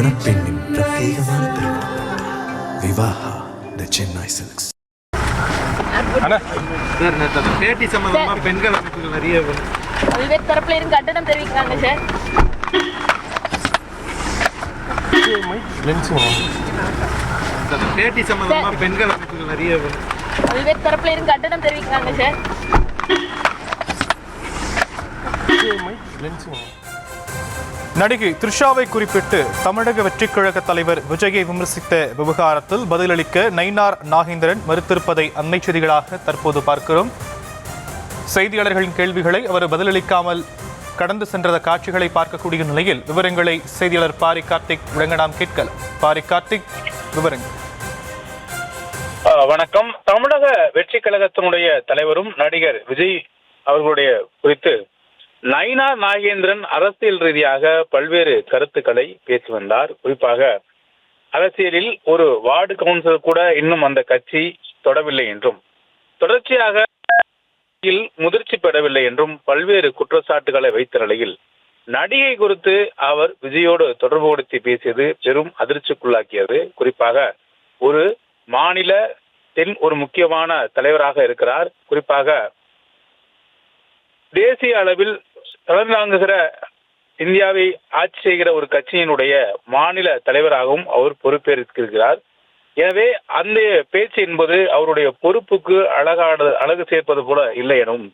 மணப்பெண்ணின் பிரத்யேகமான திருமணம் விவாஹா தி சென்னை சில்க்ஸ். பேட்டி சம்பந்தமா பெண்கள் அமைப்புகள் நிறைய பல்வேறு தரப்புல இருந்து கண்டனம் தெரிவிக்கிறாங்க சார். பேட்டி சம்பந்தமா பெண்கள் அமைப்புகள் நிறைய பல்வேறு தரப்புல இருந்து கண்டனம் தெரிவிக்கிறாங்க சார். நடிகை த்ரிஷாவை குறிப்பிட்டு தமிழக வெற்றிக் கழக தலைவர் விஜயை விமர்சித்த விவகாரத்தில் பதிலளிக்க நயினார் நாகேந்திரன் மறுத்திருப்பதை அண்மை செய்திகளாக தற்போது பார்க்கிறோம். செய்தியாளர்களின் கேள்விகளை அவர் பதிலளிக்காமல் கடந்து சென்ற காட்சிகளை பார்க்கக்கூடிய நிலையில் விவரங்களை செய்தியாளர் பாரி கார்த்திக் வழங்க நாம் கேட்கலாம். பாரி கார்த்திக், விவரங்கள். வணக்கம். தமிழக வெற்றிக் கழகத்தினுடைய தலைவரும் நடிகர் விஜய் அவர்களுடைய குறித்து நயினார் நாகேந்திரன் அரசியல் ரீதியாக பல்வேறு கருத்துக்களை பேசி வந்தார். குறிப்பாக அரசியலில் ஒரு வார்டு கவுன்சிலர் கூட இன்னும் அந்த கட்சி தொடவில்லை என்றும், தொடர்ச்சியாக முதிர்ச்சி பெறவில்லை என்றும் பல்வேறு குற்றச்சாட்டுகளை வைத்த நிலையில் நடிகை குறித்து அவர் விஜயோடு தொடர்புபடுத்தி பேசியது பெரும் அதிர்ச்சிக்குள்ளாக்கியது. குறிப்பாக ஒரு மாநிலத்தின் ஒரு முக்கியமான தலைவராக இருக்கிறார். குறிப்பாக தேசிய அளவில் தலைமையாங்குகிற இந்தியாவை ஆட்சி செய்கிற ஒரு கட்சியினுடைய மாநில தலைவராகவும் அவர் பொறுப்பேற்கிறார். எனவே அந்த பேச்சு என்பது அவருடைய பொறுப்புக்கு அழகு சேர்ப்பது போல இல்லை எனும்,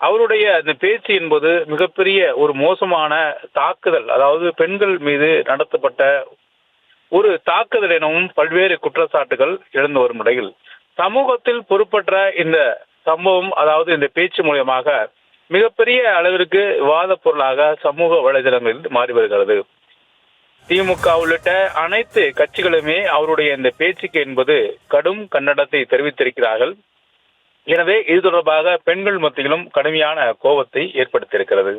அவருடைய அந்த பேச்சு என்பது மிகப்பெரிய ஒரு மோசமான தாக்குதல், அதாவது பெண்கள் மீது நடத்தப்பட்ட ஒரு தாக்குதல் எனவும் பல்வேறு குற்றச்சாட்டுகள் எழுந்து வரும் நிலையில் சமூகத்தில் பொறுப்பற்ற இந்த சம்பவம், அதாவது இந்த பேச்சு மூலமாக மிகப்பெரிய அளவிற்கு விவாத பொருளாக சமூக வலைதளங்களில் மாறி வருகிறது. திமுக உள்ளிட்ட அனைத்து கட்சிகளுமே அவருடைய இந்த பேச்சுக்கு என்பது கடும் கண்டனத்தை தெரிவித்திருக்கிறார்கள். எனவே இது தொடர்பாக பெண்கள் மத்தியிலும் கடுமையான கோபத்தை ஏற்படுத்தியிருக்கிறது.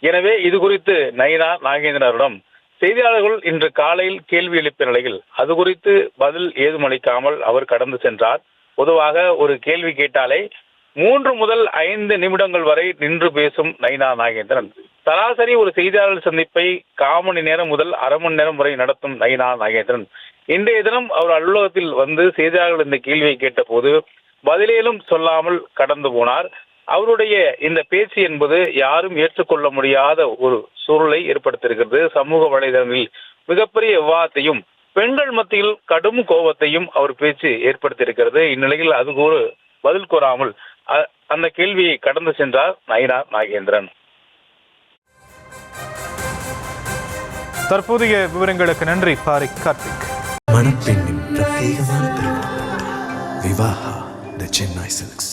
எனவே இது குறித்து நயினார் நாகேந்திரனிடம் செய்தியாளர்கள் இன்று காலையில் கேள்வி எழுப்பிய நிலையில் அது குறித்து பதில் ஏதும் அளிக்காமல் அவர் கடந்து சென்றார். பொதுவாக ஒரு கேள்வி கேட்டாலே 3 முதல் 5 நிமிடங்கள் வரை நின்று பேசும் நயினார் நாகேந்திரன் சராசரி ஒரு செய்தியாளர் சந்திப்பை 1/4 மணி நேரம் முதல் அரை மணி நேரம் வரை நடத்தும் நயினார் நாகேந்திரன் இன்றைய தினம் அவர் அலுவலகத்தில் வந்து செய்தியாளர்கள் இந்த கேள்வியை கேட்டபோது பதிலேலும் சொல்லாமல் கடந்து போனார். அவருடைய இந்த பேச்சு என்பது யாரும் ஏற்றுக்கொள்ள முடியாத ஒரு சூழலை ஏற்படுத்தியிருக்கிறது. சமூக வலைதளங்களில் மிகப்பெரிய விவாதத்தையும் பெண்கள் மத்தியில் கடும் கோபத்தையும் அவர் பேச்சு ஏற்படுத்தியிருக்கிறது. இந்நிலையில் அது ஒரு பதில் கூறாமல் அந்த கேள்வியை கடந்து சென்றார் நயினார் நாகேந்திரன். தற்போதைய விவரங்களுக்கு நன்றி பாரி கார்த்திக். மணப்பெண்ணின் பிரத்யேகமான திருமணம் விவாஹா தி சென்னை சில்க்ஸ்.